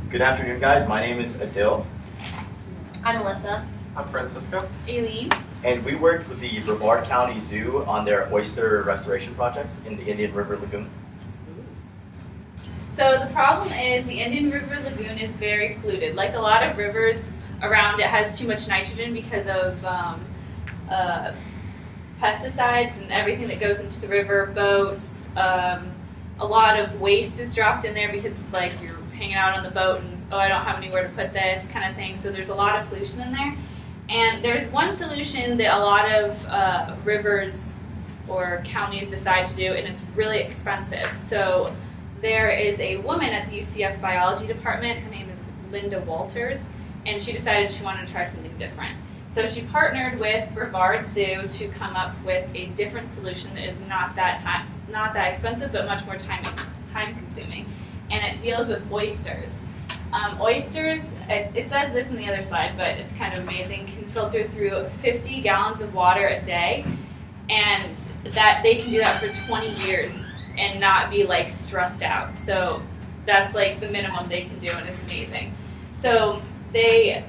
Good afternoon, guys. My name is Adil, I'm Melissa. I'm Francisco. Aileen. and we worked with the Brevard County Zoo on their oyster restoration project in the Indian River Lagoon. So the problem is the Indian River Lagoon is very polluted. Like a lot of rivers around it has too much nitrogen because of pesticides and everything that goes into the river, boats. A lot of waste is dropped in there because it's like you're hanging out on the boat and, oh, I don't have anywhere to put this kind of thing. So there's a lot of pollution in there. And there's one solution that a lot of rivers or counties decide to do, and it's really expensive. So there is a woman at the UCF biology department. Her name is Linda Walters, and she decided she wanted to try something different. So she partnered with Brevard Zoo to come up with a different solution that is not that expensive, but much more time consuming. And it deals with oysters. Oysters, it says this on the other side, but it's kind of amazing, can filter through 50 gallons of water a day, and that they can do that for 20 years and not be like stressed out. So that's like the minimum they can do, and it's amazing. So they,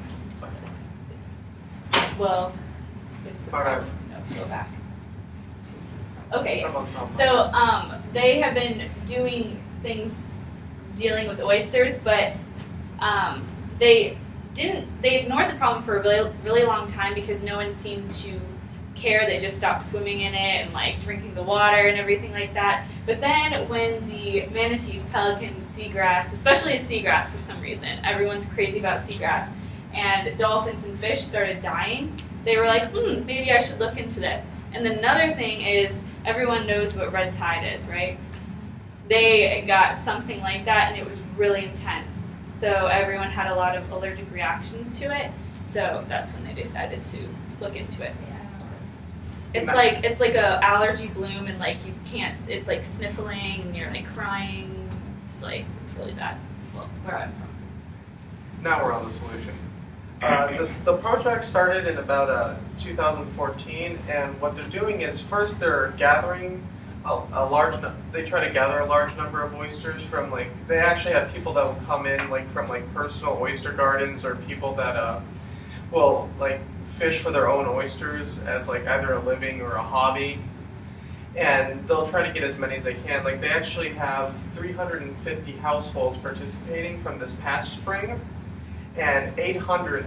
well, it's the Alright. no, go back. Okay, yes. So they have been doing things dealing with oysters, but they ignored the problem for a really, really long time because no one seemed to care. They just stopped swimming in it and like drinking the water and everything like that. But then when the manatees, pelicans, seagrass, especially seagrass for some reason, everyone's crazy about seagrass, and dolphins and fish started dying, they were like, maybe I should look into this. And then another thing is, everyone knows what red tide is, right? They got something like that, and it was really intense. So everyone had a lot of allergic reactions to it. So that's when they decided to look into it. It's like a allergy bloom, and like you can't. It's like sniffling, and you're like crying. It's really bad. Well, where I'm from. Now we're on the solution. The project started in about 2014, and what they're doing is first they're gathering they try to gather a large number of oysters from they actually have people that will come in from personal oyster gardens, or people that will fish for their own oysters as either a living or a hobby, and they'll try to get as many as they can. They actually have 350 households participating from this past spring, and 800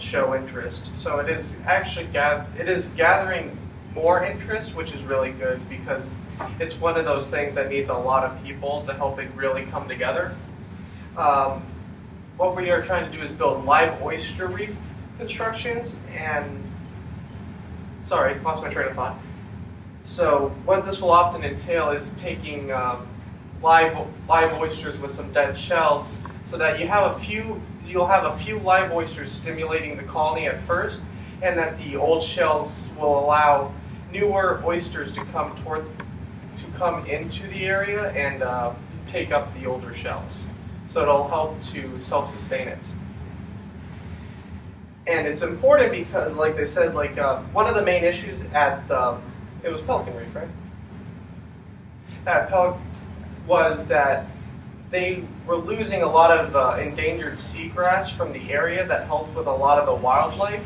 show interest. So it is actually gathering more interest, which is really good because it's one of those things that needs a lot of people to help it really come together. What we are trying to do is build live oyster reef constructions, and sorry, lost my train of thought. So what this will often entail is taking live oysters with some dead shells, so that you'll have a few live oysters stimulating the colony at first, and that the old shells will allow newer oysters to come into the area and take up the older shells. So it'll help to self-sustain it. And it's important because, like they said, one of the main issues at it was Pelican Reef, right? Was that they were losing a lot of endangered seagrass from the area that helped with a lot of the wildlife.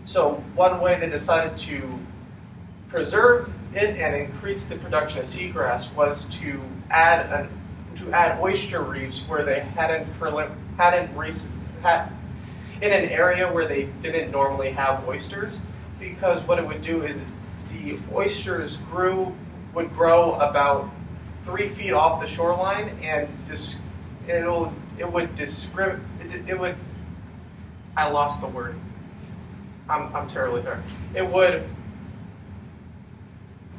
So one way they decided to preserve it and increase the production of seagrass was to add oyster reefs where they hadn't in an area where they didn't normally have oysters, because what it would do is the oysters would grow about 3 feet off the shoreline, and I lost the word. I'm terribly sorry.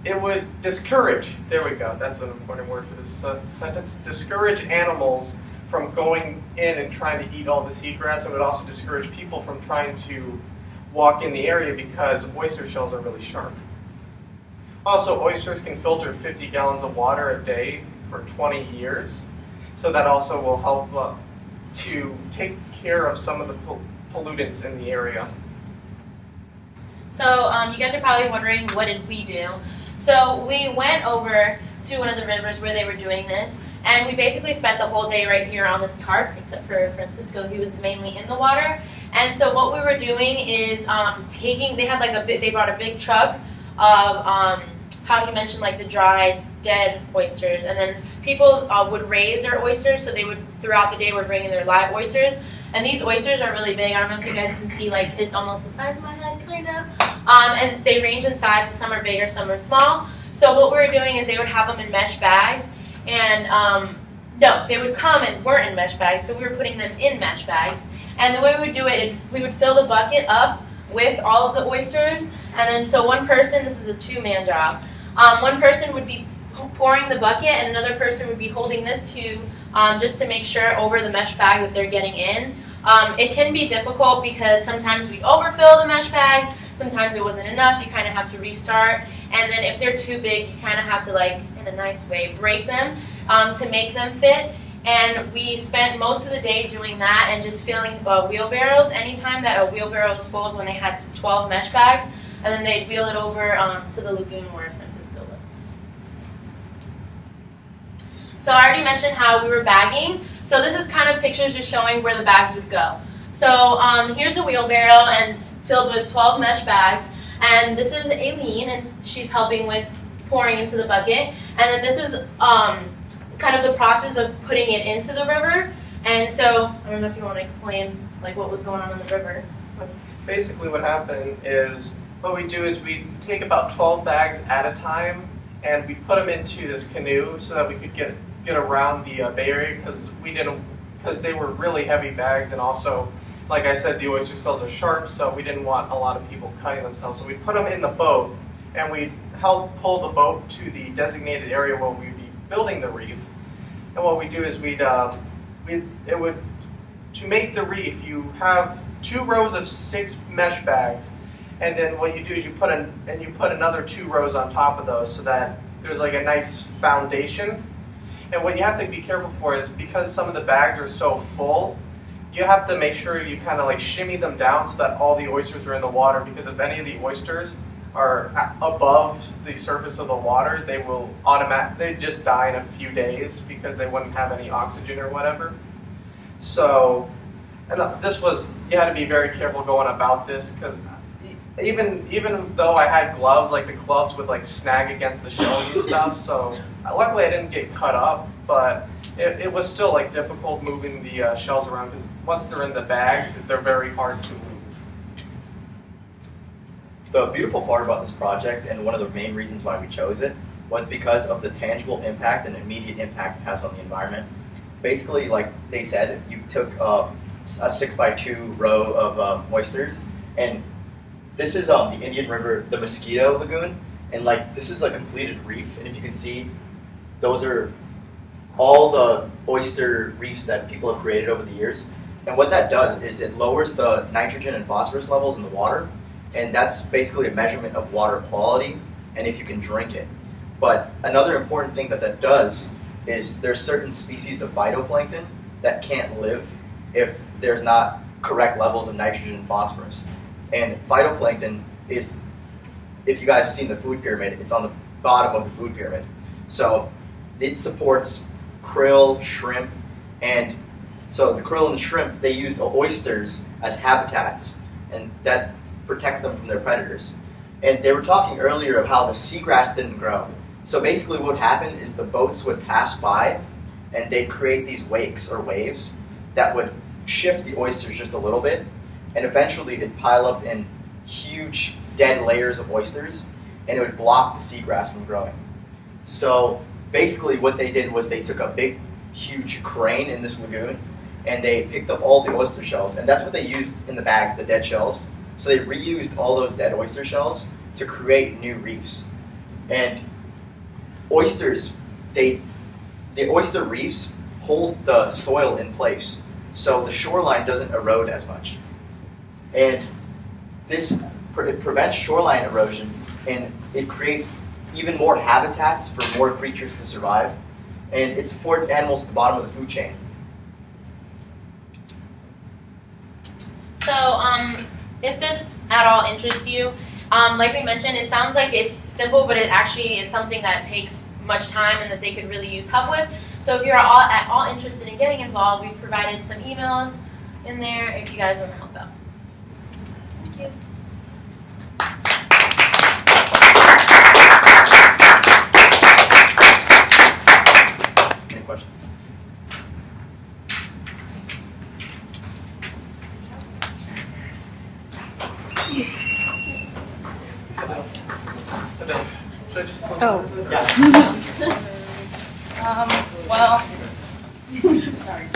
It would discourage, there we go, that's an important word for this sentence, discourage animals from going in and trying to eat all the seagrass, and would also discourage people from trying to walk in the area because oyster shells are really sharp. Also, oysters can filter 50 gallons of water a day for 20 years, so that also will help to take care of some of the pollutants in the area. So you guys are probably wondering, what did we do? So we went over to one of the rivers where they were doing this, And we basically spent the whole day right here on this tarp, except for Francisco, he was mainly in the water. And so what we were doing is they brought a big truck of how he mentioned like the dried, dead oysters, and then people would raise their oysters, so they would throughout the day were bringing their live oysters. And these oysters are really big. I don't know if you guys can see, like it's almost the size of my head, kind of. And they range in size, so some are bigger, some are small. So what we were doing is they would have them in mesh bags, and no, they would come and weren't in mesh bags, so we were putting them in mesh bags. And the way we would do it, we would fill the bucket up with all of the oysters, and then so one person, this is a two-man job, one person would be pouring the bucket, and another person would be holding this tube just to make sure over the mesh bag that they're getting in. It can be difficult because sometimes we overfill the mesh bags, sometimes it wasn't enough, you kind of have to restart, and then if they're too big, you kind of have to, like, in a nice way, break them to make them fit. And we spent most of the day doing that and just filling wheelbarrows. Anytime that a wheelbarrow was full is when they had 12 mesh bags, and then they'd wheel it over to the lagoon where Francisco lives. So I already mentioned how we were bagging. So this is kind of pictures just showing where the bags would go. So here's a wheelbarrow and filled with 12 mesh bags. And this is Aileen, and she's helping with pouring into the bucket. And then this is kind of the process of putting it into the river. And so I don't know if you want to explain like what was going on in the river. Basically what happened is, what we do is we take about 12 bags at a time, and we put them into this canoe so that we could get around the Bay Area, because they were really heavy bags, and also, like I said, the oyster shells are sharp, so we didn't want a lot of people cutting themselves. So we put them in the boat, and we help pull the boat to the designated area where we'd be building the reef. And what we do is to make the reef, you have 2 rows of 6 mesh bags, and then what you do is you put another 2 rows on top of those so that there's like a nice foundation. And what you have to be careful for is, because some of the bags are so full, you have to make sure you kind of like shimmy them down so that all the oysters are in the water, because if any of the oysters are above the surface of the water, they just die in a few days because they wouldn't have any oxygen or whatever. So, and you had to be very careful going about this, because even though I had gloves, like the gloves would like snag against the shells and stuff, so luckily I didn't get cut up, but it was still like difficult moving the shells around, because once they're in the bags, they're very hard to move. The beautiful part about this project, and one of the main reasons why we chose it, was because of the tangible impact and immediate impact it has on the environment. Basically, like they said, you took a 6x2 row of oysters, and this is the Indian River, the Mosquito Lagoon, and like this is a completed reef, and if you can see, those are all the oyster reefs that people have created over the years. And what that does is it lowers the nitrogen and phosphorus levels in the water, and that's basically a measurement of water quality and if you can drink it. But another important thing that does is there's certain species of phytoplankton that can't live if there's not correct levels of nitrogen and phosphorus. And phytoplankton is, if you guys have seen the food pyramid, it's on the bottom of the food pyramid. So it supports krill, shrimp, and so the krill and the shrimp, they use the oysters as habitats, and that protects them from their predators. And they were talking earlier of how the seagrass didn't grow. So basically what would happen is the boats would pass by, and they'd create these wakes or waves that would shift the oysters just a little bit, and eventually it'd pile up in huge dead layers of oysters, and it would block the seagrass from growing. So basically what they did was they took a big, huge crane in this lagoon, and they picked up all the oyster shells, and that's what they used in the bags, the dead shells. So they reused all those dead oyster shells to create new reefs. And oysters, the oyster reefs hold the soil in place, so the shoreline doesn't erode as much. And it prevents shoreline erosion, and it creates even more habitats for more creatures to survive, and it supports animals at the bottom of the food chain. So if this at all interests you, like we mentioned, it sounds like it's simple, but it actually is something that takes much time and that they could really use help with. So So if you're at all interested in getting involved, we've provided some emails in there if you guys want to help out. Thank you. Any questions? Oh. Yeah. Well, sorry.